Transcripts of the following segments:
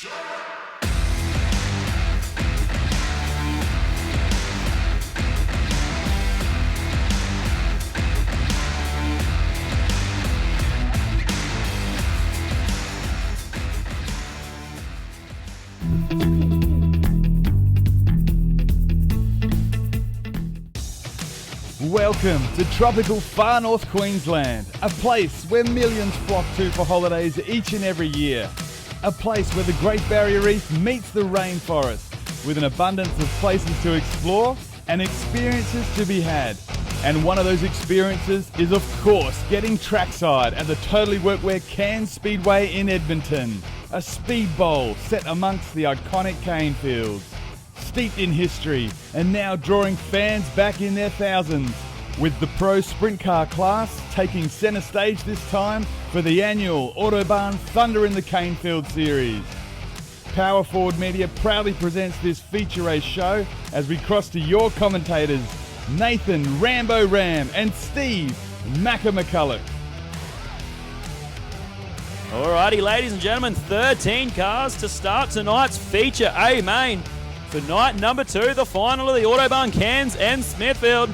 Welcome to tropical far north Queensland, a place where millions flock to for holidays each and every year. A place where the Great Barrier Reef meets the rainforest, with an abundance of places to explore and experiences to be had. And one of those experiences is, of course, getting trackside at the TWW Cairns Speedway in Edmonton. A speed bowl set amongst the iconic Canefields. Steeped in history and now drawing fans back in their thousands, with the pro sprint car class taking centre stage this time for the annual Autobarn Thunder in the Canefields series. Power Forward Media proudly presents this feature race show as we cross to your commentators, Nathan Rammbo Ramm and Steve Macca McCulloch. Alrighty, ladies and gentlemen, 13 cars to start tonight's feature A main. For night number 2, the final of the Autobarn Cairns and Smithfield.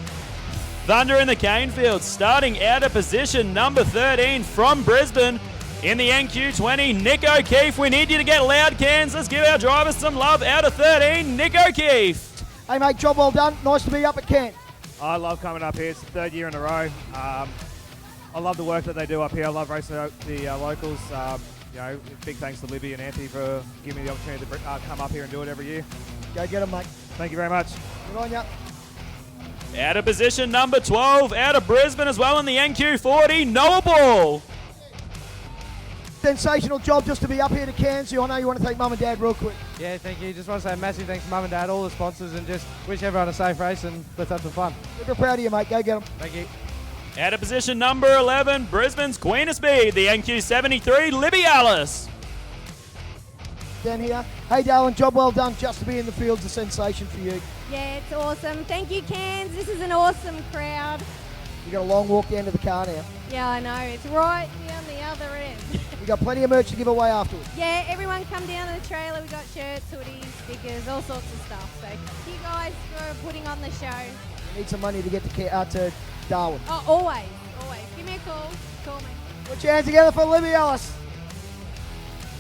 Thunder in the Canefields, starting out of position number 13 from Brisbane in the NQ20, Nick O'Keefe. We need you to get loud, Cairns. Let's give our drivers some love. Out of 13, Nick O'Keefe. Hey mate, job well done. Nice to be up at Cairns. I love coming up here. It's the third year in a row. I love the work that they do up here. I love racing the locals. Big thanks to Libby and Anthony for giving me the opportunity to come up here and do it every year. Go get them, mate. Thank you very much. Good on ya. Out of position number 12, out of Brisbane as well in the NQ40, Noah Ball. Sensational job just to be up here to Cairns. I know you want to thank Mum and Dad real quick. Yeah, thank you. Just want to say a massive thanks to Mum and Dad, all the sponsors, and just wish everyone a safe race and let's have some fun. Super proud of you, mate. Go get them. Thank you. Out of position number 11, Brisbane's Queen of Speed, the NQ73, Libby Alice. Down here. Hey, Darren, job well done. Just to be in the field's a sensation for you. Yeah, it's awesome. Thank you, Cairns. This is an awesome crowd. You got a long walk down to the car now. Yeah, I know. It's right down the other end. You got plenty of merch to give away afterwards. Yeah, everyone come down to the trailer. We got shirts, hoodies, stickers, all sorts of stuff. So you guys for putting on the show. You need some money to get to Darwin. Oh, always. Give me a call. Call me. Put your hands together for Libby Ellis.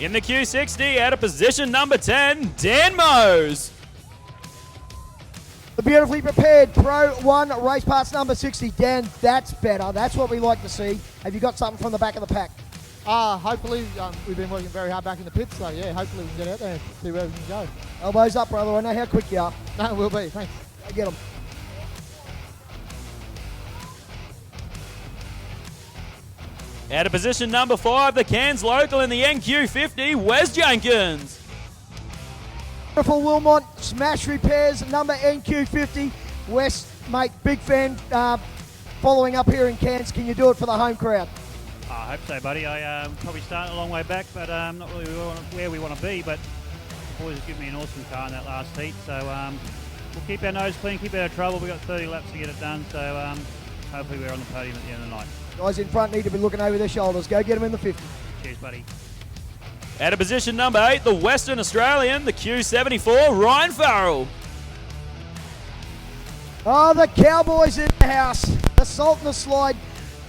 In the Q60, out of position number 10, Dan Mose. The beautifully prepared Pro 1 race parts number 60. Dan, that's better. That's what we like to see. Have you got something from the back of the pack? Hopefully, we've been working very hard back in the pits, so yeah, hopefully we can get out there and see where we can go. Elbows up, brother. I know how quick you are. No, we'll be. Thanks. Go get them. Out of position number 5, the Cairns local in the NQ50, Wes Jenkins. Beautiful Wilmot Smash Repairs, number NQ50. Wes, mate, big fan following up here in Cairns. Can you do it for the home crowd? I hope so, buddy. I probably started a long way back, but not really where we want to be. But the boys have given me an awesome car in that last heat, so we'll keep our nose clean, keep out of trouble. We've got 30 laps to get it done, so hopefully we're on the podium at the end of the night. Guys in front need to be looking over their shoulders. Go get them in the 50. Cheers, buddy. Out of position number 8, the Western Australian, the Q74, Ryan Farrell. Oh, the Cowboys in the house. The Salt and the Slide.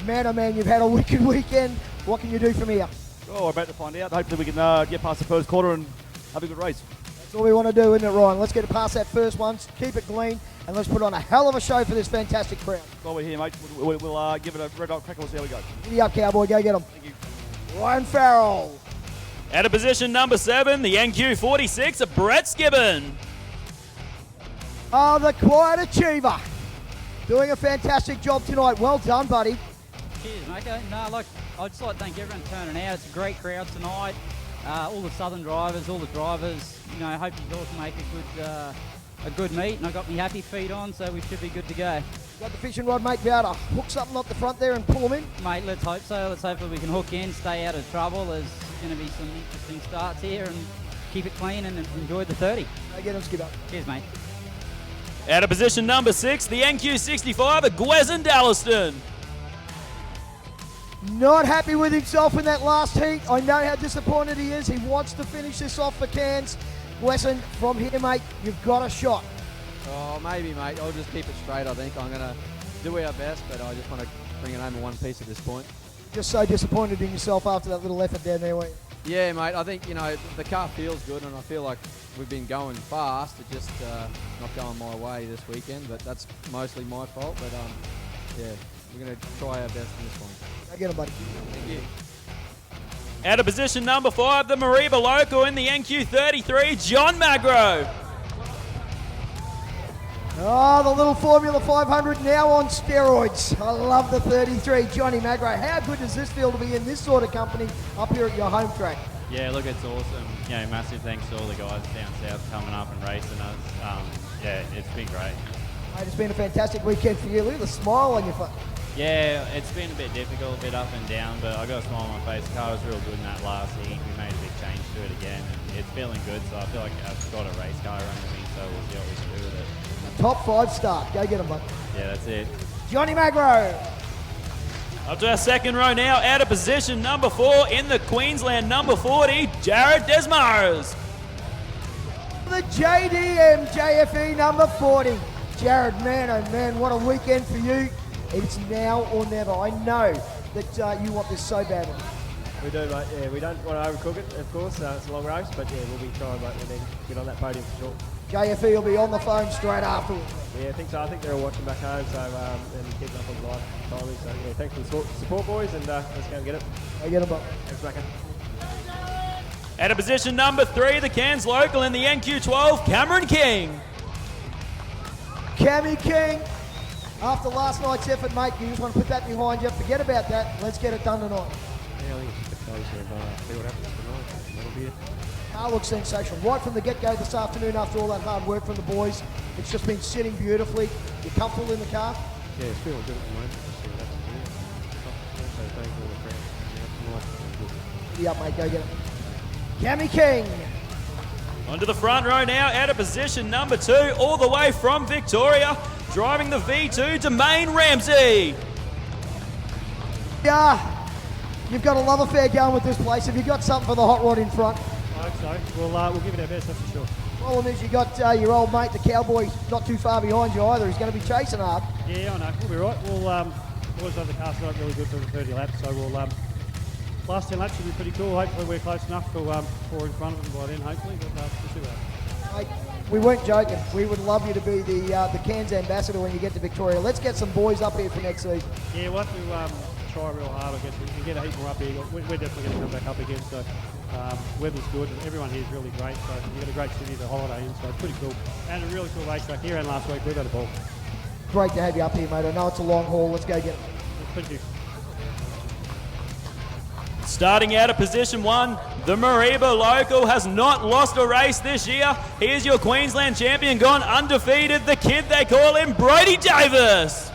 Man, oh man, you've had a wicked weekend. What can you do from here? Oh, we're about to find out. Hopefully we can get past the first quarter and have a good race. That's all we want to do, isn't it, Ryan? Let's get it past that first one, keep it clean, and let's put on a hell of a show for this fantastic crowd. While we're here, mate, we'll give it a red hot crack and we'll see how we go. Giddy up, Cowboy. Go get them. Thank you. Ryan Farrell. Out of position number 7, the NQ46, Brett Skibbon. Oh, the Quiet Achiever. Doing a fantastic job tonight. Well done, buddy. Cheers, Macca. I'd just like to thank everyone turning out. It's a great crowd tonight. All the southern drivers, all the drivers. I hope you all can make a good meet. And I got my happy feet on, so we should be good to go. Got the fishing rod, mate. Be able to hook something up the front there and pull them in? Mate, let's hope so. Let's hope that we can hook in, stay out of trouble. There's going to be some interesting starts here, and keep it clean and enjoy the 30. Go get them, Skipper. Cheers, mate. Out of position number 6, the NQ65, Gwezin Dallaston. Not happy with himself in that last heat. I know how disappointed he is. He wants to finish this off for Cairns. Wesson, from here, mate, you've got a shot. Oh, maybe, mate. I'll just keep it straight, I think. I'm going to do our best, but I just want to bring it home in one piece at this point. Just so disappointed in yourself after that little effort down there, weren't you? Yeah, mate. I think, the car feels good, and I feel like we've been going fast. It's just not going my way this weekend, but that's mostly my fault. But, yeah, we're going to try our best in this one. I get him, buddy. Thank you. Out of position number 5, the Mariba local in the NQ33, John Magro. Oh, the little Formula 500 now on steroids. I love the 33, Johnny Magro. How good does this feel to be in this sort of company up here at your home track? Yeah, look, it's awesome. Massive thanks to all the guys down south coming up and racing us. Yeah, it's been great. Mate, it's been a fantastic weekend for you. Look at the smile on your face. Yeah, it's been a bit difficult, a bit up and down, but I got a smile on my face. The car was real good in that last heat. We made a big change to it again, and it's feeling good, so I feel like I've got a race car running me, so we'll see what we can do with it. Top 5 start. Go get him, bud. Yeah, that's it. Johnny Magro. Up to our second row now, out of position number 4 in the Queensland number 40, Jared Desmars. The JDM JFE number 40. Jared, man, oh man, what a weekend for you. It's now or never. I know that you want this so badly. We do, mate. Yeah, we don't want to overcook it, of course. It's a long race, but yeah, we'll be trying, mate. We need to get on that podium for sure. JFE will be on the phone straight afterwards. Yeah, I think so. I think they're all watching back home, so and keeping up on the live timing. So yeah, thanks for the support, boys, and let's go and get it. I get them, Bob. Thanks, Macca. Out of position number 3, the Cairns local in the NQ12, Cameron King. Cammy King. After last night's effort, mate, you just want to put that behind you. Forget about that. Let's get it done tonight. Yeah, I think it's just a case of see what happens tonight. That'll be it. Car looks sensational. Right from the get-go this afternoon after all that hard work from the boys. It's just been sitting beautifully. You're comfortable in the car? Yeah, it's feeling good at the moment. Let's see what happens here. So thanks all the friends. Yeah, mate, go get it. Cammy King. Onto the front row now, out of position number 2, all the way from Victoria, driving the V2, Domain Ramsey. Yeah, you've got a love affair going with this place. Have you got something for the hot rod in front? I hope so. We'll give it our best, that's for sure. Problem is you got your old mate, the Cowboy, not too far behind you either. He's going to be chasing hard. Yeah, I know. We'll be right. We'll always have the car set up really good for the 30 laps, so we'll last 10 laps should be pretty cool. Hopefully we're close enough for 4 in front of them by then, hopefully, but we'll see what happens. Mate, we weren't joking. We would love you to be the Cairns ambassador when you get to Victoria. Let's get some boys up here for next season. Yeah, we'll have to try real hard. I guess we can get a heap more up here. We're definitely going to come back up again, so weather's good. Everyone here is really great, so you've got a great city to holiday in, so it's pretty cool. And a really cool racetrack here, and last week we've had a ball. Great to have you up here, mate. I know it's a long haul. Let's go get it. Thank you. Starting out of position 1, the Mariba local has not lost a race this year. Here's your Queensland champion, gone undefeated, the kid they call him, Brody Davis.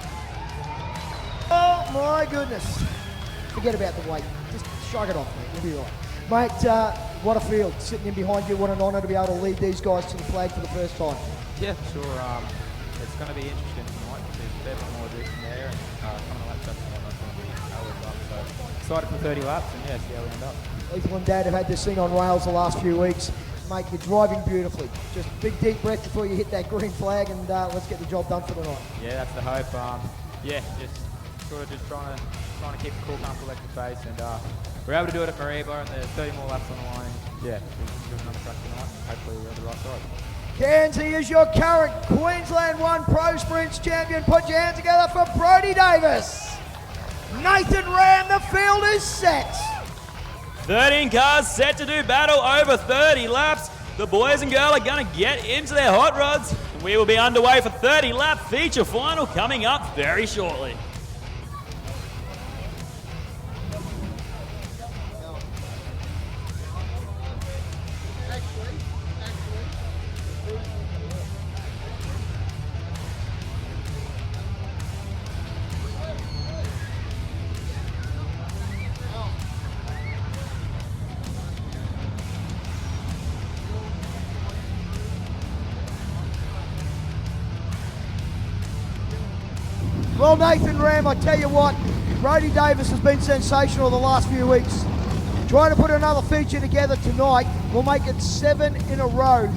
Oh my goodness. Forget about the weight. Just shrug it off, mate. You'll be right. Mate, what a field. Sitting in behind you, what an honour to be able to lead these guys to the flag for the first time. Yeah, sure. It's going to be interesting tonight. There's a fair bit more to do from there, and coming laps up tonight, that's going to be always up. So excited for 30 laps, and yeah, see how we end up. Lethal and Dad have had this thing on rails the last few weeks. Mate, you're driving beautifully. Just big deep breath before you hit that green flag, and let's get the job done for the night. Yeah, that's the hope. Yeah, just sort of just trying to keep a cool, comfortable electric pace, and we're able to do it at Mariba, and there's 30 more laps on the line. Yeah, we're doing another track tonight. Hopefully we're on the right side. Cairns, he is your current Queensland 1 Pro Sprints champion. Put your hands together for Brody Davis. Nathan Ramm, the field is set. 13 cars set to do battle over 30 laps. The boys and girls are going to get into their hot rods. We will be underway for 30 lap feature final coming up very shortly. Well, Nathan Ramm, I tell you what, Brody Davis has been sensational the last few weeks. Trying to put another feature together tonight will make it 7 in a row.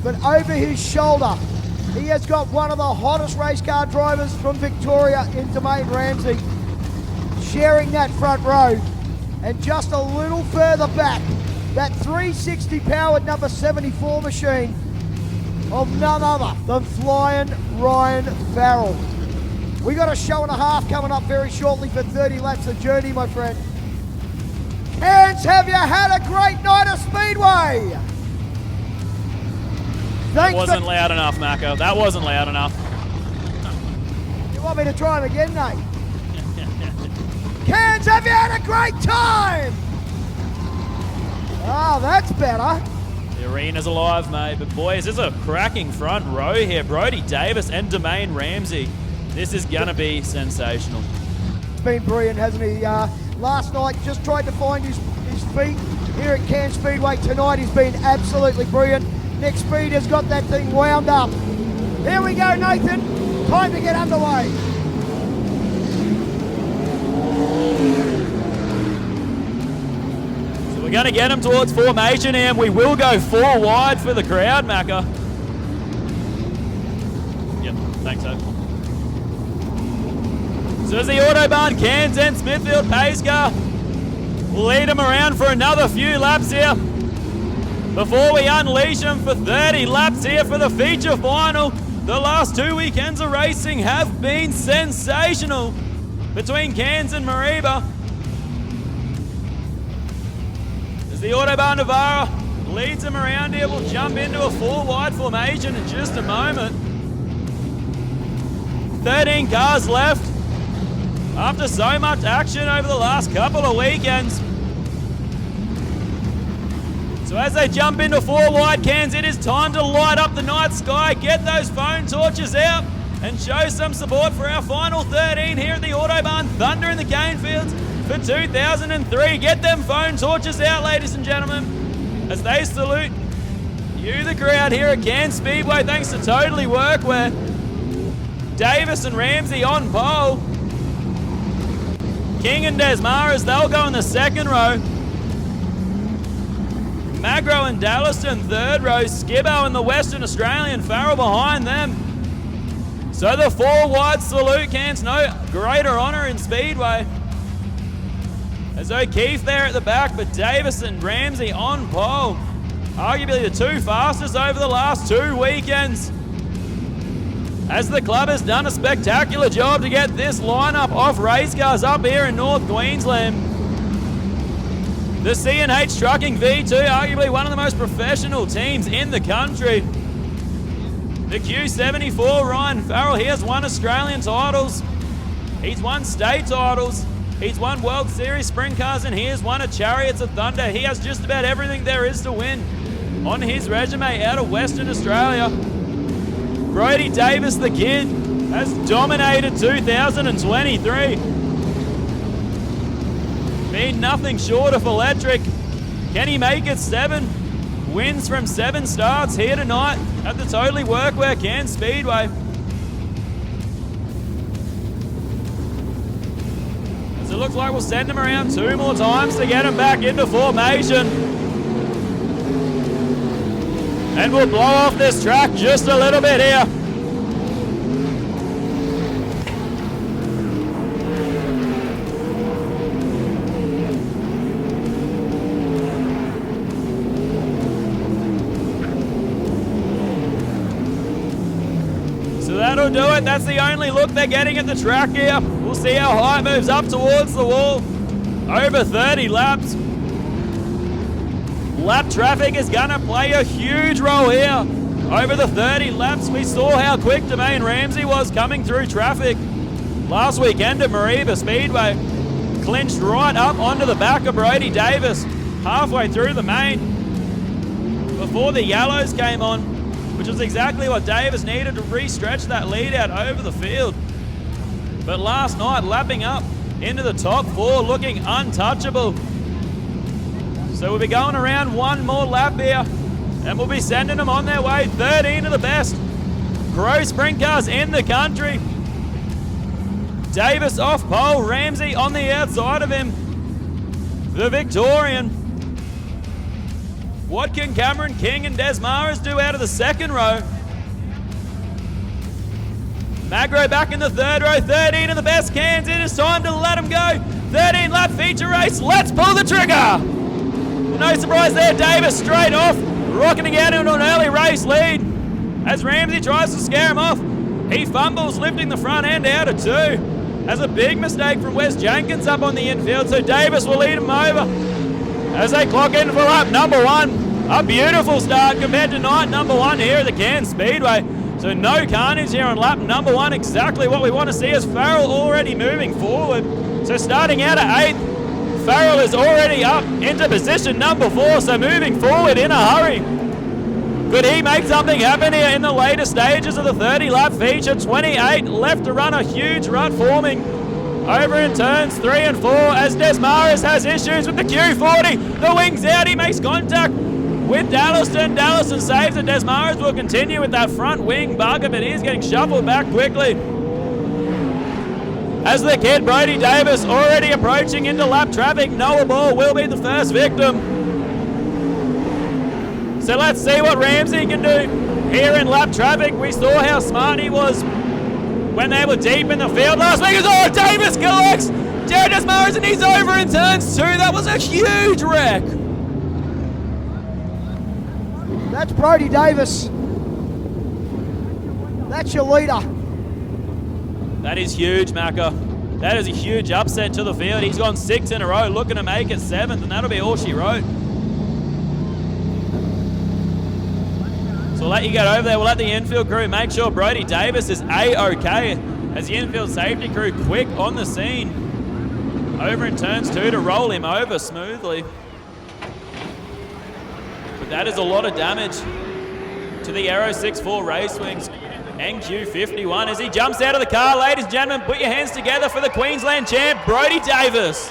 But over his shoulder, he has got one of the hottest race car drivers from Victoria in Domain Ramsey, sharing that front row. And just a little further back, that 360 powered number 74 machine of none other than Flying Ryan Farrell. We got a show and a half coming up very shortly for 30 laps of journey, my friend. Cairns, have you had a great night of Speedway? That wasn't loud enough, Macca. That wasn't loud enough. You want me to try it again, Nate? Cairns, have you had a great time? Oh, that's better. The arena's alive, mate. But boys, this is a cracking front row here. Brody Davis and Domain Ramsey. This is going to be sensational. It's been brilliant, hasn't he? Last night, just tried to find his feet here at Cairns Speedway. Tonight, he's been absolutely brilliant. Next Speed has got that thing wound up. Here we go, Nathan. Time to get underway. So we're going to get him towards formation, and we will go 4 wide for the crowd, Macca. Yep, thanks, so. So as the Autobarn Cairns and Smithfield pace car will lead him around for another few laps here before we unleash him for 30 laps here for the feature final. The last 2 weekends of racing have been sensational between Cairns and Mareeba. As the Autobarn Navara leads him around here, we'll jump into a 4 wide formation in just a moment. 13 cars left. After so much action over the last couple of weekends. So as they jump into 4 wide, Cairns, it is time to light up the night sky, get those phone torches out and show some support for our final 13 here at the Autobarn Thunder in the Canefields for 2003. Get them phone torches out, ladies and gentlemen, as they salute you, the crowd here at Cairns Speedway, thanks to Totally Workwear. Davis and Ramsey on pole. King and Desmaras, they'll go in the second row. Magro and Dallaston, third row. Skibbo and the Western Australian Farrell behind them. So the 4 wide salute, Cairns, no greater honour in Speedway. As O'Keefe there at the back, but Davis and Ramsey on pole. Arguably the 2 fastest over the last 2 weekends. As the club has done a spectacular job to get this lineup of race cars up here in North Queensland. The C&H Trucking V2, arguably one of the most professional teams in the country. The Q74, Ryan Farrell, he has won Australian titles. He's won state titles. He's won World Series Sprint Cars, and he has won a Chariots of Thunder. He has just about everything there is to win on his resume out of Western Australia. Brody Davis, the kid, has dominated 2023. Been nothing short of electric. Can he make it 7? Wins from 7 starts here tonight at the Totally Workwear Cairns Speedway. So it looks like we'll send him around 2 more times to get him back into formation. And we'll blow off this track just a little bit here. So that'll do it. That's the only look they're getting at the track here. We'll see how high it moves up towards the wall. Over 30 laps. Lap traffic is going to play a huge role here. Over the 30 laps, we saw how quick Domain Ramsey was coming through traffic. Last weekend at Mareeba Speedway, clinched right up onto the back of Brody Davis, halfway through the main, before the yellows came on, which was exactly what Davis needed to re-stretch that lead out over the field. But last night, lapping up into the top 4, looking untouchable. So we'll be going around 1 more lap here, and we'll be sending them on their way. 13 of the best Pro Sprint Cars in the country Davis off pole. Ramsey on the outside of him. The Victorian. What can Cameron King and Des Maras do out of the second row? Magro back in the third row. 13 of the best Cairns. It is time to let him go. 13 lap feature race. Let's pull the trigger. No surprise there. Davis straight off. Rocketing out into an early race lead. As Ramsey tries to scare him off. He fumbles, lifting the front end out of 2. Has a big mistake from Wes Jenkins up on the infield, so Davis will lead him over as they clock in for lap number 1. A beautiful start compared to night number 1 here at the Cairns Speedway. So no carnage here on lap number 1, exactly what we want to see as Farrell already moving forward. So starting out at 8th, Farrell is already up into position number 4, so moving forward in a hurry. Could he make something happen here in the later stages of the 30-lap feature? 28 left to run, a huge rut forming over in turns 3 and 4 as Des Maras has issues with the Q40. The wing's out, he makes contact with Dallaston. Dallaston saves it. Des Maras will continue with that front wing bugger, but he's getting shuffled back quickly. As the kid Brody Davis already approaching into lap traffic, Noah Ball will be the first victim. So let's see what Ramsey can do here in lap traffic. We saw how smart he was when they were deep in the field last week. Oh, Davis collects Jared Des Maras and he's over in turns 2. That was a huge wreck. That's Brody Davis. That's your leader. That is huge, Macca. That is a huge upset to the field. He's gone 6 in a row, looking to make it 7th, and that'll be all she wrote. So we'll let you get over there. We'll let the infield crew make sure Brody Davis is A-OK as the infield safety crew quick on the scene. Over in turns 2 to roll him over smoothly. But that is a lot of damage to the Aero 6-4 race wings. NQ51 as he jumps out of the car. Ladies and gentlemen, put your hands together for the Queensland champ, Brody Davis.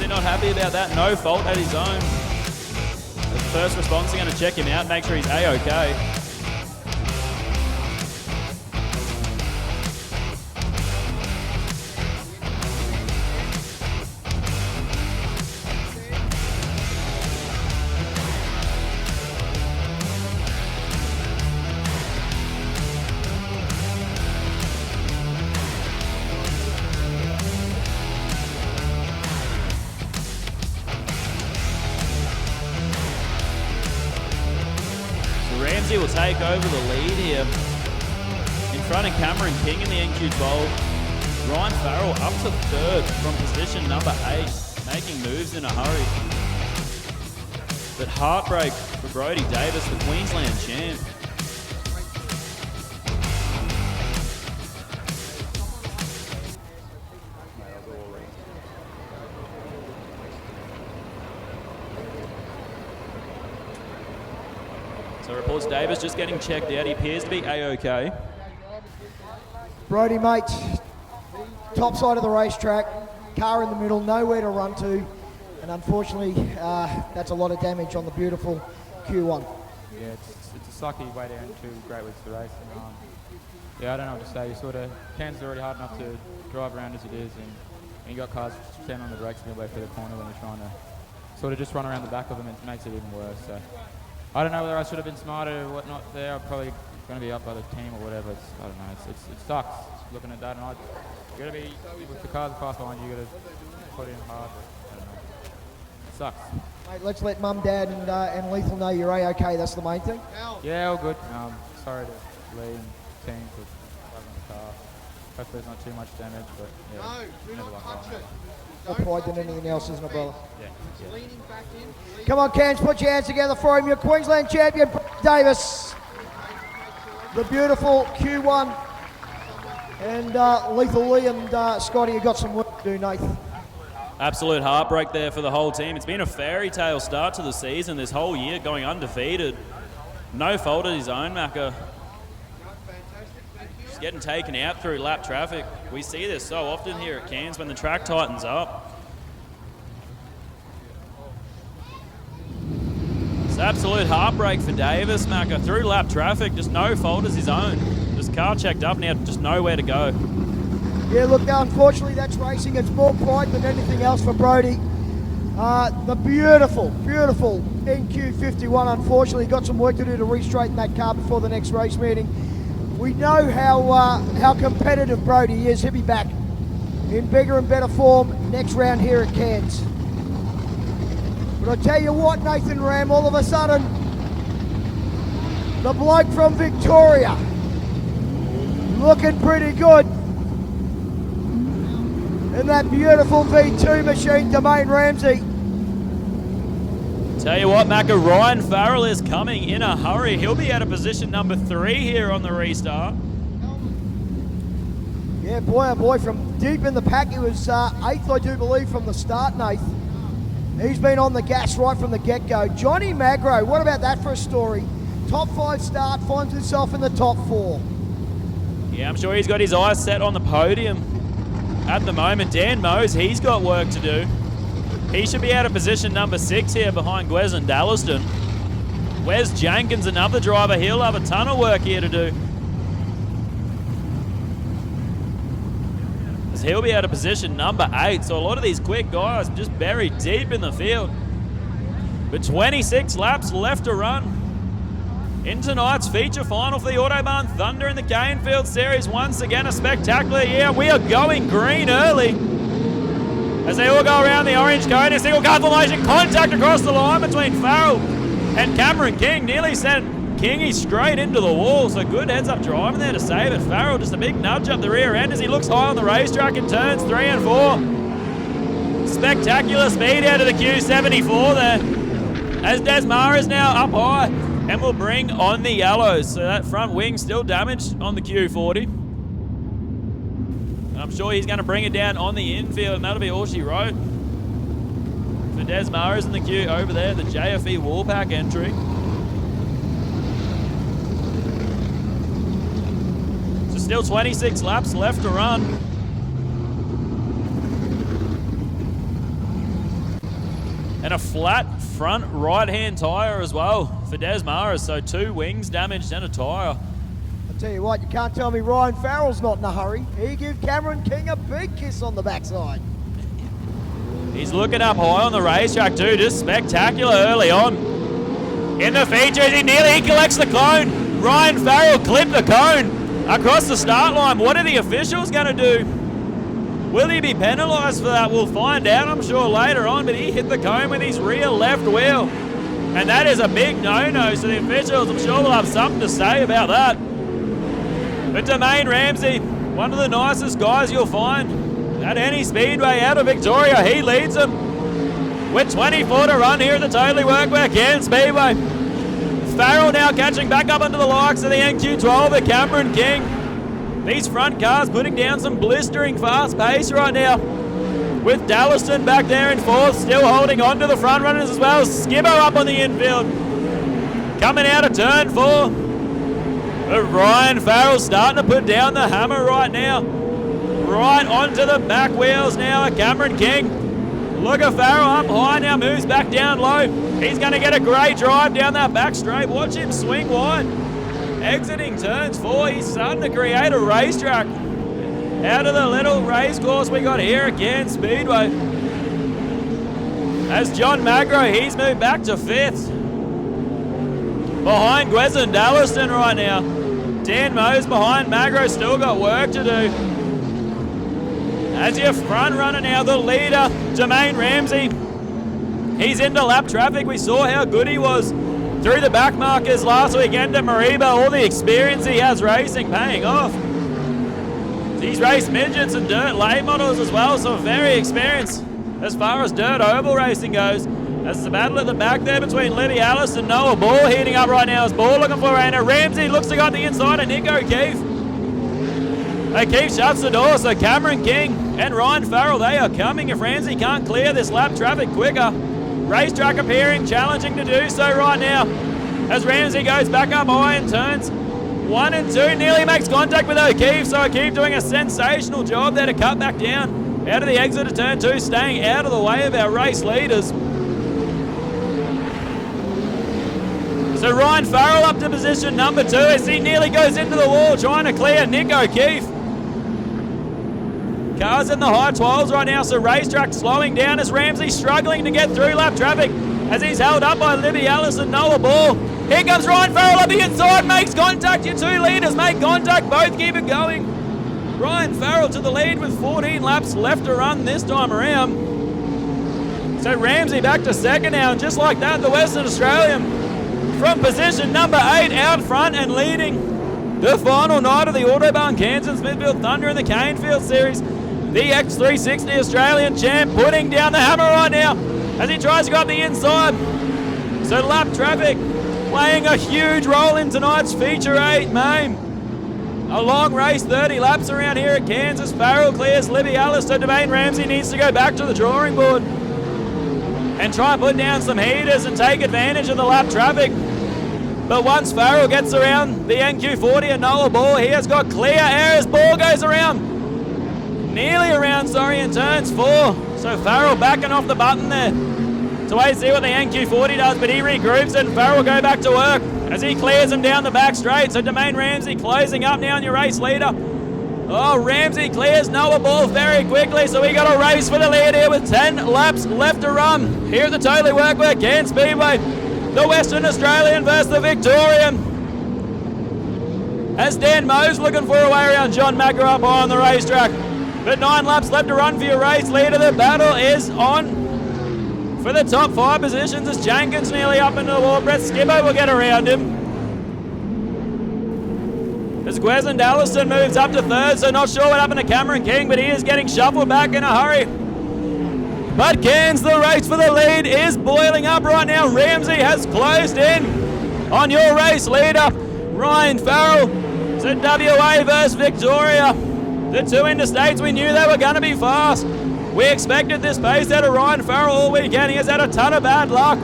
Not happy about that, no fault at his own. The first responders are going to check him out, make sure he's A-OK. Ramsey will take over the lead here. In front of Cameron King in the NQ12. Ryan Farrell up to 3rd from position number 8, making moves in a hurry. But heartbreak for Brody Davis, the Queensland champ. So reports Davis just getting checked out. He appears to be A-OK. Brody, mate, top side of the racetrack, car in the middle, nowhere to run to, and unfortunately, that's a lot of damage on the beautiful Q1. Yeah, it's a sucky way down to Great Woods to race. And, yeah, I don't know what to say. You sort of, Cairns is already hard enough to drive around as it is, and you got cars standing on the brakes midway through the corner when you're trying to sort of just run around the back of them. It makes it even worse. So I don't know whether I should have been smarter or whatnot there. I'm probably going to be up by the team or whatever. I don't know. It sucks looking at that. And you got to be, with the cars fast behind you, you got to put in hard. I don't know. It sucks. Mate, let's let Mum, Dad, and Lethal know you're A-OK. That's the main thing. Yeah, all good. Sorry to Lee and team for driving the car. Hopefully there's not too much damage, but yeah. No, do never not like touch it. More pride than anything else, isn't it, brother? Yeah. Leaning back in. Come on, Cairns, put your hands together for him. Your Queensland champion, Davis. the beautiful Q1. And Lethal Lee and Scotty have got some work to do, Nathan. Absolute heartbreak there for the whole team. It's been a fairy tale start to the season this whole year, going undefeated. No fault of his own, Macca. Just getting taken out through lap traffic. We see this so often here at Cairns when the track tightens up. It's absolute heartbreak for Davis, Macca. Through lap traffic, just no fault as his own. This car checked up now, just nowhere to go. Yeah, look, unfortunately that's racing. It's more pride than anything else for Brodie. The beautiful, beautiful NQ51 unfortunately got some work to do to re-straighten that car before the next race meeting. We know how competitive Brodie is. He'll be back in bigger and better form next round here at Cairns. But I tell you what, Nathan Ramm, all of a sudden, the bloke from Victoria, looking pretty good in that beautiful V2 machine, Domain Ramsey. Tell you what, Macca, Ryan Farrell is coming in a hurry. He'll be out of position number 3 here on the restart. Yeah, boy, oh boy, from deep in the pack, he was 8th, I do believe, from the start, Nathan. He's been on the gas right from the get-go. Johnny Magro, what about that for a story? Top 5 start, finds himself in the top 4. Yeah, I'm sure he's got his eyes set on the podium at the moment. Dan Mose, he's got work to do. He should be out of position number 6 here behind Gwez and Dallaston. Wes Jenkins, another driver, he'll have a ton of work here to do. As he'll be out of position number 8, so a lot of these quick guys just buried deep in the field. But 26 laps left to run in tonight's feature final for the Autobarn Thunder in the Canefields Series. Once again, a spectacular year. We are going green early as they all go around the orange cone. A single car formation, contact across the line between Farrell and Cameron King. Nearly sent Kingy straight into the wall, so good heads-up driving there to save it. Farrell just a big nudge up the rear end as he looks high on the racetrack in turns 3 and 4. Spectacular speed out of the Q74 there, as Desmar is now up high and will bring on the yellows. So that front wing still damaged on the Q40. And I'm sure he's going to bring it down on the infield, and that'll be all she wrote for Des Maras in the queue over there, the JFE Wallpack entry. So still 26 laps left to run. And a flat front right-hand tyre as well for Des Maras, so 2 wings damaged and a tyre. I'll tell you what, you can't tell me Ryan Farrell's not in a hurry. He gave Cameron King a big kiss on the backside. He's looking up high on the racetrack too, just spectacular early on. In the features, he collects the cone. Ryan Farrell clipped the cone across the start line. What are the officials going to do? Will he be penalised for that? We'll find out, I'm sure, later on, but he hit the cone with his rear left wheel. And that is a big no-no, so the officials, I'm sure, will have something to say about that. But Domain Ramsey, one of the nicest guys you'll find at any speedway out of Victoria, he leads them with 24 to run here at the Totally Workwear Cairns Speedway. Farrell now catching back up into the likes of the NQ12, the Cameron King. These front cars putting down some blistering fast pace right now, with Dallaston back there in 4th, still holding on to the front runners as well. Skibbo up on the infield, coming out of turn 4. But Ryan Farrell starting to put down the hammer right now, right onto the back wheels now at Cameron King. Look at Farrell up high now, moves back down low. He's going to get a great drive down that back straight. Watch him swing wide. Exiting turns 4, he's starting to create a racetrack out of the little race course we got here at Cairns Speedway. As John Magro, he's moved back to 5th. Behind Gwez and Dallaston right now. Dan Mose behind Magro, still got work to do. As your front runner now, the leader, Domain Ramsey. He's into lap traffic. We saw how good he was through the back markers last weekend at Mariba. All the experience he has racing paying off. He's raced midgets and dirt late models as well, so very experienced as far as dirt oval racing goes. As the battle at the back there between Libby Alice and Noah Ball heating up right now. As Ball looking for Anna Ramsey. Looks to got the inside of Nick O'Keefe. O'Keefe shuts the door, so Cameron King and Ryan Farrell, they are coming if Ramsey can't clear this lap traffic quicker. Racetrack appearing, challenging to do so right now. As Ramsey goes back up high and turns 1 and 2, nearly makes contact with O'Keefe, so O'Keefe doing a sensational job there to cut back down out of the exit of turn 2, staying out of the way of our race leaders. So Ryan Farrell up to position number 2 as he nearly goes into the wall trying to clear Nick O'Keefe. Cars in the high 12s right now, so Racetrack slowing down as Ramsey struggling to get through lap traffic as he's held up by Libby Ellis and Noah Ball. Here comes Ryan Farrell up the inside, makes contact. Your 2 leaders make contact, both keep it going. Ryan Farrell to the lead with 14 laps left to run this time around. So Ramsey back to second now, and just like that, the Western Australian from position number 8 out front and leading the final night of the Autobarn Cairns and Smithfield Thunder in the Canefields Series. The X360 Australian champ putting down the hammer right now as he tries to go up the inside. So lap traffic playing a huge role in tonight's feature 8 main. A long race, 30 laps around here at Kansas. Farrell clears Libby Ellis, so Dwayne Ramsey needs to go back to the drawing board and try and put down some heaters and take advantage of the lap traffic. But once Farrell gets around the NQ40 and Noah Ball, he has got clear air as Ball goes around. Nearly around, in turns 4. So Farrell backing off the button there to wait and see what the NQ40 does, but he regroups and Farrell will go back to work as he clears him down the back straight. So Dwayne Ramsey closing up now on your race leader. Oh, Ramsey clears Noah Ball very quickly, so we got a race for the lead here with 10 laps left to run here at the Totally Workwear Cairns Speedway. The Western Australian versus the Victorian. As Dan Moe's looking for a way around John Macca up high on the racetrack. But 9 laps left to run for your race leader. The battle is on for the top 5 positions as Jenkins nearly up into the wall. Brett Skibbo will get around him. As Gwezan Dallaston moves up to 3rd, so not sure what happened to Cameron King, but he is getting shuffled back in a hurry. But Cairns, the race for the lead is boiling up right now. Ramsey has closed in on your race leader, Ryan Farrell. So WA versus Victoria. The 2 interstates, we knew they were going to be fast. We expected this pace out of Ryan Farrell all weekend. He has had a ton of bad luck,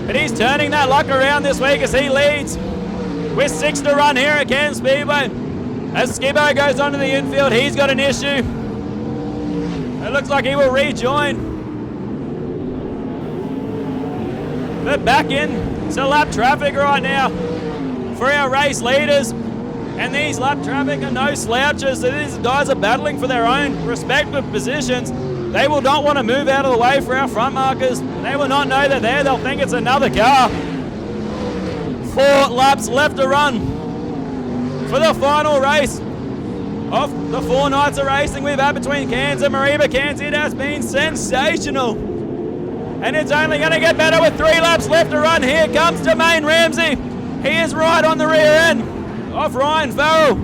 but he's turning that luck around this week as he leads with 6 to run here at Cairns Speedway. As Skibbo goes onto the infield, he's got an issue. It looks like he will rejoin. But back in to lap traffic right now for our race leaders. And these lap traffic are no slouches, so these guys are battling for their own respective positions. They will not want to move out of the way for our front markers. They will not know they're there, they'll think it's another car. 4 laps left to run for the final race of the 4 nights of racing we've had between Cairns and Mareeba Cairns. It has been sensational. And it's only going to get better with 3 laps left to run. Here comes Dwayne Ramsey. He is right on the rear end of Ryan Farrell.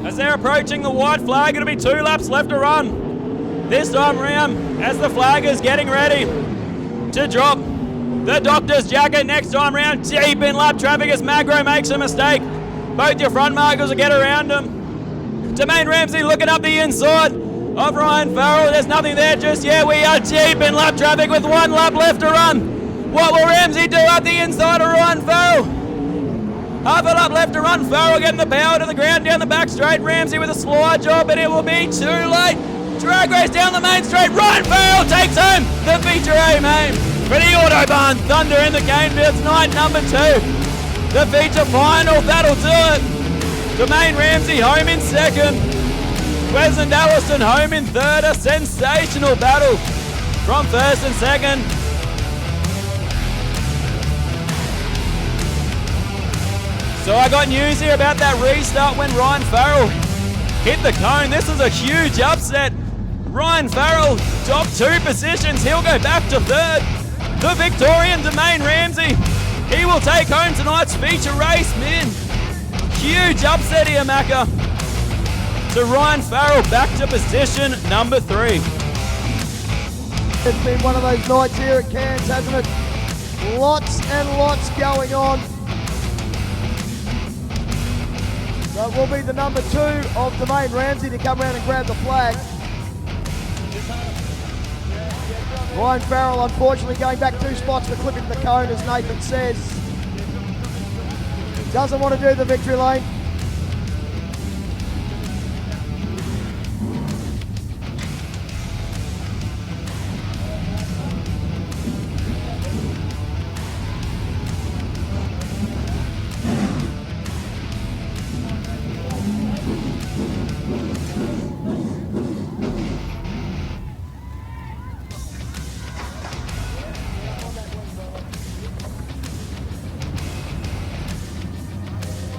As they're approaching the white flag, it'll be 2 laps left to run. This time around, as the flag is getting ready to drop the doctor's jacket next time round, deep in lap traffic as Magro makes a mistake. Both your front markers will get around him. Dwayne Ramsey looking up the inside of Ryan Farrell. There's nothing there just yet. We are deep in lap traffic with 1 lap left to run. What will Ramsey do up the inside of Ryan Farrell? Half a lap left to run. Farrell getting the power to the ground down the back straight. Ramsey with a slide job, but it will be too late. Drag race down the main straight. Ryan Farrell takes home the feature A main for the Autobarn Thunder in the Canefields night number 2. The feature final, that'll do it. Dwayne Ramsey home in 2nd. Gwezan Dallaston home in 3rd. A sensational battle from 1st and 2nd. So I got news here about that restart when Ryan Farrell hit the cone. This is a huge upset. Ryan Farrell dropped 2 positions. He'll go back to 3rd. The Victorian Dwayne Ramsey, he will take home tonight's feature race, man. Huge upset here, Macca. So Ryan Farrell back to position number 3. It's been one of those nights here at Cairns, hasn't it? Lots and lots going on. So it will be the number 2 of Domain Ramsey to come around and grab the flag. Ryan Farrell unfortunately going back 2 spots for clipping the cone, as Nathan says. Doesn't want to do the victory lane.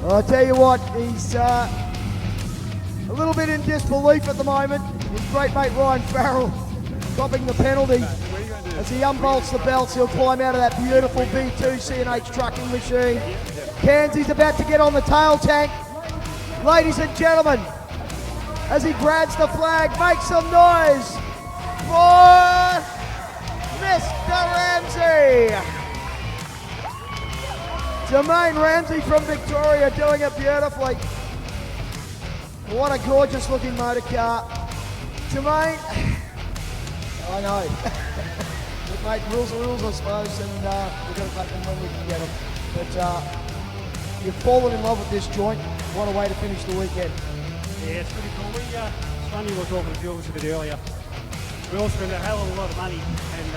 I'll tell you what, he's a little bit in disbelief at the moment. His great mate Ryan Farrell copping the penalty. As he unbolts the belts, he'll climb out of that beautiful B2 C&H trucking machine. Cairns about to get on the tail tank. Ladies and gentlemen, as he grabs the flag, make some noise for Mr. Ramsey. Domain Ramsey from Victoria doing it beautifully. What a gorgeous looking motor car. Domain, I know. Look, mate, rules are rules, I suppose, and we're going to take them when we can get them. But you've fallen in love with this joint. What a way to finish the weekend. Yeah, it's pretty cool. It's funny we were talking to Jules a bit earlier. We all spent a hell of a lot of money, and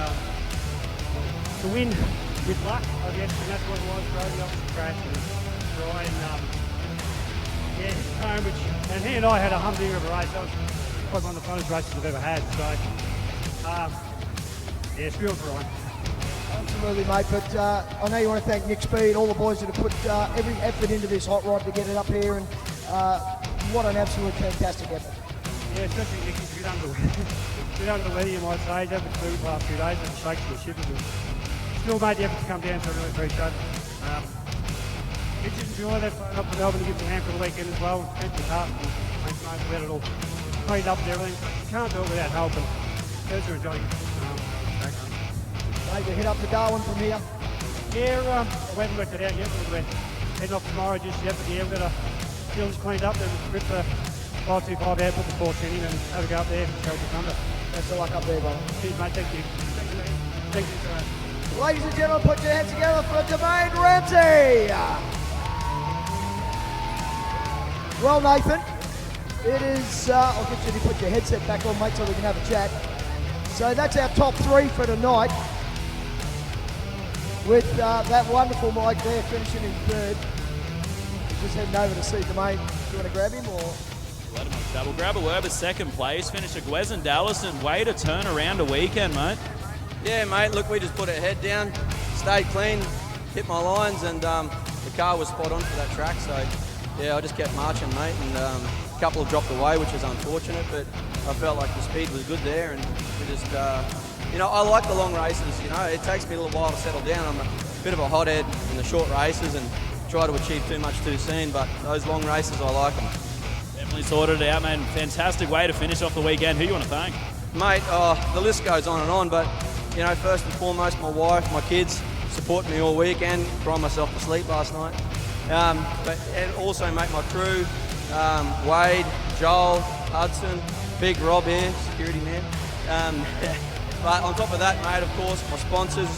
to win with luck, I guess, and that's what it was. Brody obviously crashed and Brian, hit the cone, and he and I had a humdinger of a race. That was probably one of the funnest races I've ever had. So, it's real for Ryan. Absolutely, mate, but I know you want to thank Nick Speed, all the boys that have put every effort into this hot rod to get it up here, and what an absolute fantastic effort. Yeah, especially Nick, he's a bit under the weather, you might say. He's had the flu the last few days, and the shakes and the shivers. Still made the effort to come down, so I really appreciate it. Richard and Joy, they've phoned up to Melbourne to give them a hand for the weekend as well. Spent the car, we had it all cleaned up and everything. You can't do it without help, and those are enjoying it. Mate, we head up to Darwin from here. Yeah, we haven't worked it out yet. We're heading off tomorrow just yet, but yeah, we've got a fields cleaned up, then rip the 525 out, put the 14 in, and have a go up there and show the thunder. Best of luck up there, brother. Cheers, mate. Thank you. Thank you so much. Ladies and gentlemen, put your hands together for Domain Ramsey. Well, Nathan, it is, I'll get you to put your headset back on, mate, so we can have a chat. So that's our top 3 for tonight, with that wonderful Mike there finishing in 3rd. Just heading over to see Domain. Do you want to grab him, or? Let him on double. Grab a Werber 2nd place, finish a Gwezin Dallison. Way to turn around a weekend, mate. Yeah, mate, look, we just put our head down, stayed clean, hit my lines, and the car was spot on for that track, so yeah, I just kept marching, mate, and a couple dropped away, which is unfortunate, but I felt like the speed was good there, and we just, I like the long races, it takes me a little while to settle down. I'm a bit of a hothead in the short races and try to achieve too much too soon, but those long races, I like them. Definitely sorted it out, man. Fantastic way to finish off the weekend. Who you want to thank? Mate, the list goes on and on, but first and foremost, my wife, my kids support me all weekend. Cried myself to sleep last night. And also, mate, my crew, Wade, Joel, Hudson, Big Rob here, security man. But on top of that, mate, of course, my sponsors,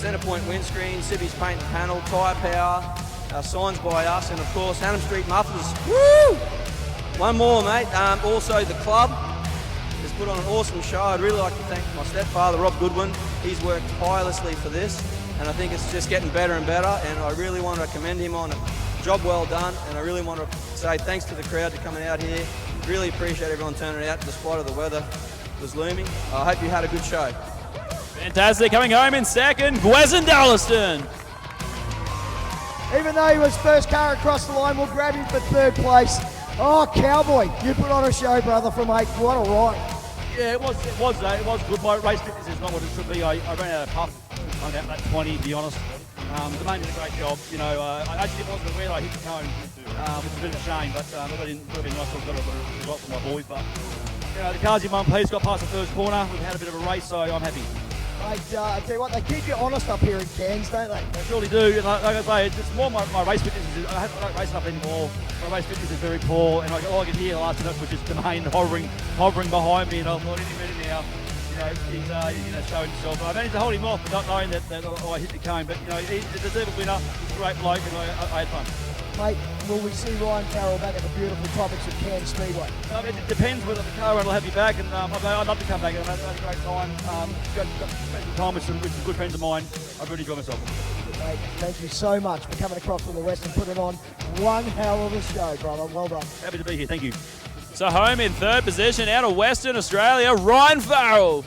Centrepoint Windscreen, Sibby's Paint and Panel, Tyre Power, Signs by Us, and of course, Hannam Street Mufflers. Woo! One more, mate. Also, the club has put on an awesome show. I'd really like to thank my stepfather, Rob Goodwin. He's worked tirelessly for this, and I think it's just getting better and better, and I really want to commend him on a job well done, and I really want to say thanks to the crowd for coming out here. Really appreciate everyone turning out despite of the weather was looming. I hope you had a good show. Fantastic. Coming home in 2nd, Gwezin Dallison. Even though he was first car across the line, we'll grab him for 3rd place. Oh, Cowboy, you put on a show, brother, from 8th. What a ride. Yeah, it was good. My race fitness is not what it should be. I ran out of puff on about that 20, to be honest. The mate did a great job. I actually wasn't aware I hit the cone, which is a bit of a shame, but it would have been nice to have got a result for my boys. But the cars in one piece got past the first corner. We've had a bit of a race, so I'm happy. Mate, I tell you what, they keep you honest up here in Cairns, don't they? They surely do. And like I say, it's more my race fitness. I don't race enough anymore. My race fitness is very poor, and all I can hear the last minute was just Domain hovering behind me, and I'm not any ready now. He's showing himself. I managed to hold him off, but not knowing that I hit the cone. But he's a deserved winner. He's a great bloke, and I had fun. Mate, will we see Ryan Farrell back at the beautiful tropics of Cairns Speedway? It depends whether the car will have you back, and I'd love to come back. I've had a great time. Got spent some time with some good friends of mine. I've really enjoyed myself. Mate, thank you so much for coming across from the West and putting on one hell of a show, brother. Well done. Happy to be here. Thank you. So home in third position out of Western Australia, Ryan Farrell.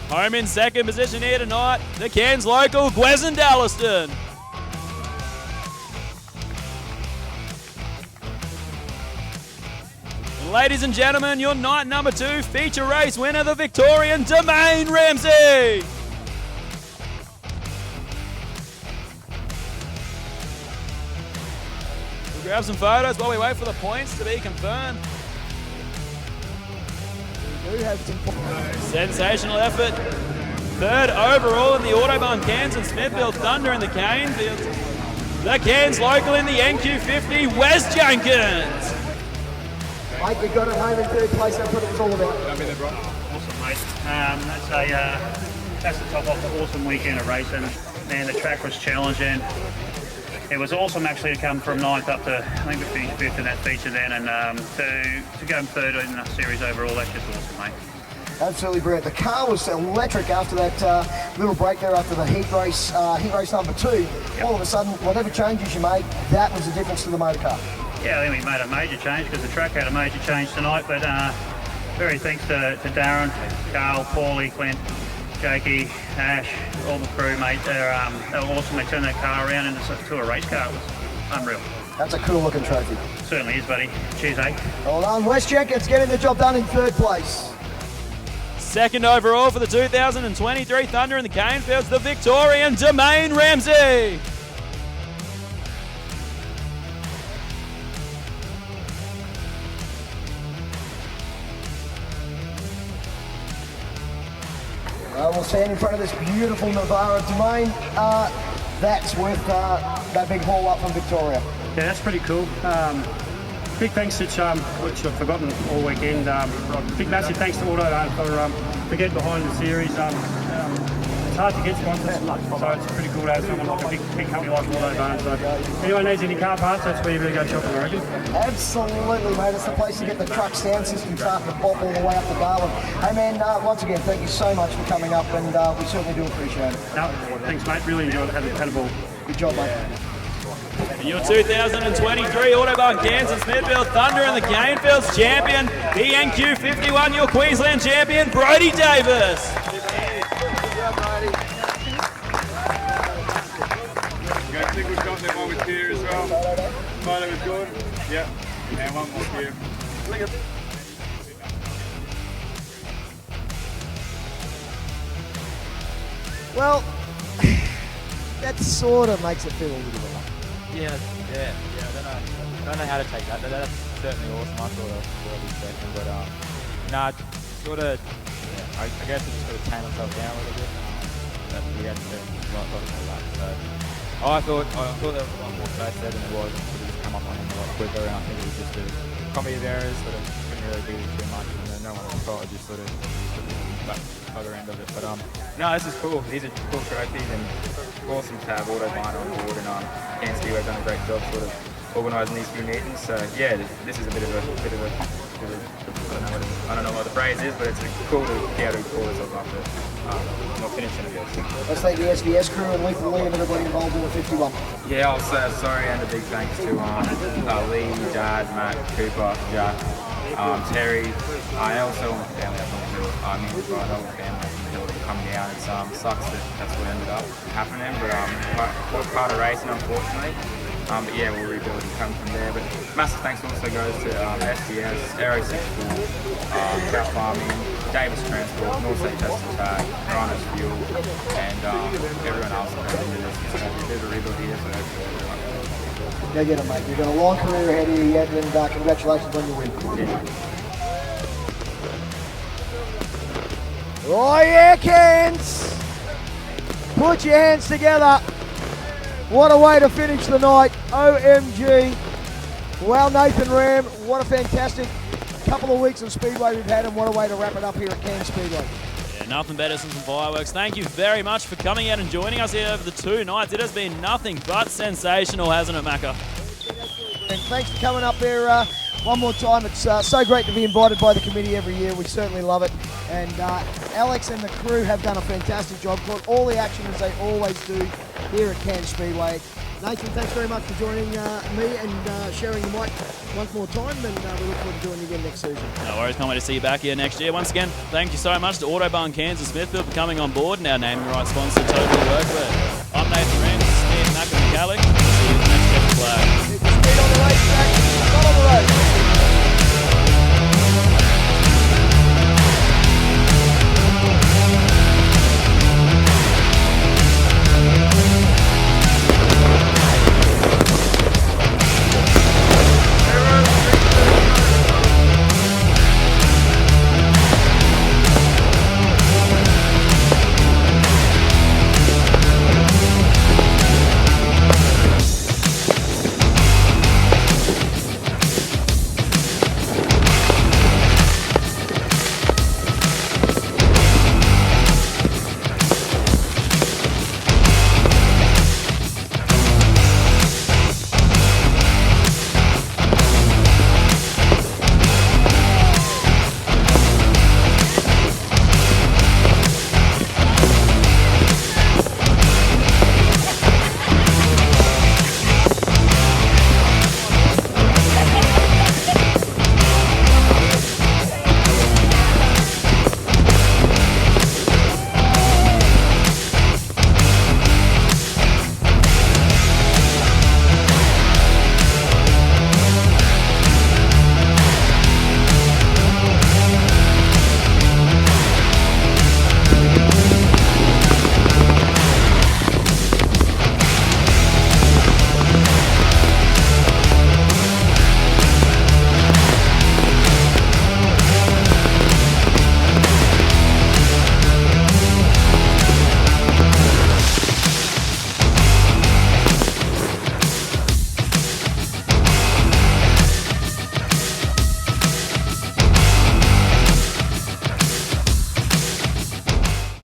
Home in second position here tonight, the Cairns local, Gwezin Dallaston. Ladies and gentlemen, your night number 2 feature race winner, the Victorian Domain Ramsey. We'll grab some photos while we wait for the points to be confirmed. We do have some Sensational effort. Third overall in the Autobarn Cairns and Smithfield Thunder in the Canefields. The Cairns local in the NQ50, Wes Jenkins. Mate, you got it home in third place. That's what it was all about. Awesome, mate. That's the top off the awesome weekend of racing. Man, the track was challenging. It was awesome actually to come from 9th up to, I think we finished 5th in that feature then, and to go 3rd in the series overall, that's just awesome, mate. Absolutely brilliant. The car was electric after that little break there after the heat race number 2. Yep. All of a sudden, whatever changes you made, that was the difference to the motor car. Yeah, I think we made a major change because the track had a major change tonight, but very thanks to Darren, Carl, Paulie, Clint, Jakey, Ash, all the crew, mate. They're awesome. They turned that car around into a race car. It was unreal. That's a cool looking trophy. Certainly is, buddy. Cheers, eh? Well done. Wes Jenkins getting the job done in third place. Second overall for the 2023 Thunder in the Canefields, the Victorian Domain Ramsey. We'll stand in front of this beautiful Navara Domain. That's with that big haul up from Victoria. Yeah, that's pretty cool. Big thanks to which I've forgotten all weekend. Big massive thanks to Autobarn for getting behind the series. It's hard to get sponsors, so it's pretty cool to have someone like a big company like Autobarn. So if anyone needs any car parts, that's where you really go shopping, I reckon. Absolutely, mate. It's the place to get the truck sound system starting to pop all the way up to Darwin. Hey, man, once again, thank you so much for coming up, and we certainly do appreciate it. No, thanks, mate. Really enjoyed it. Had a ball. Good job, mate. And your 2023 Autobarn Cairns and Smithfield Thunder and the Canefields champion, the NQ51, your Queensland champion, Brodie Davis. I think we've got that one with here as well. Photo is good. Yep. And one more here. Well, that sort of makes it feel a little bit like. Yeah. I don't know how to take that. That's certainly awesome. I thought I was second, but I guess it just sort of tamed myself down a little bit. But we had to do a lot more luck. So I thought there was a lot more space there than there was, and sort of just come up on him a lot quicker. And I think it was just a comedy of errors. Sort of couldn't really do too much, and then no one was fault. Just sort of other end of it. But no, this is cool. These are cool trophies, and awesome to have Autobarn on board, and Cairns Speedway done a great job sort of organising these few meetings. So yeah, this is a bit of a I don't know what the phrase is, but it's cool to be able to call this off after not finishing it. Let's thank the SBS crew and Lethal Lee and everybody involved in the 51. Yeah, I'll say sorry, and a big thanks to Lee, Dad, Matt, Cooper, Jack, Terry. I also want the family as well, the family coming down. It sucks that that's what ended up happening, but part of racing, unfortunately. But yeah, we'll rebuild and come from there. But massive thanks also goes to SDS, Aero 64, Trout Farming, Davis Transport, North Sea Test Attack, Rhinos Fuel, and everyone else that has been this. It's a bit of a rebuild here, so hopefully Go get it, mate. You've got a long career ahead of you yet, and congratulations on your win. Oh yeah, Cairns! Put your hands together. What a way to finish the night. OMG. Well, Nathan Ramm, what a fantastic couple of weeks of Speedway we've had, and what a way to wrap it up here at Cairns Speedway. Yeah, nothing better than some fireworks. Thank you very much for coming out and joining us here over the 2 nights. It has been nothing but sensational, hasn't it, Macca? And thanks for coming up there one more time. It's so great to be invited by the committee every year. We certainly love it. And Alex and the crew have done a fantastic job. Caught all the action as they always do here at Cairns Speedway. Nathan, thanks very much for joining me and sharing the mic once more time, and we look forward to doing it again next season. No worries, can't wait to see you back here next year. Once again, thank you so much to Autobarn Cairns and Smithfield for coming on board, and our naming rights sponsor, TWW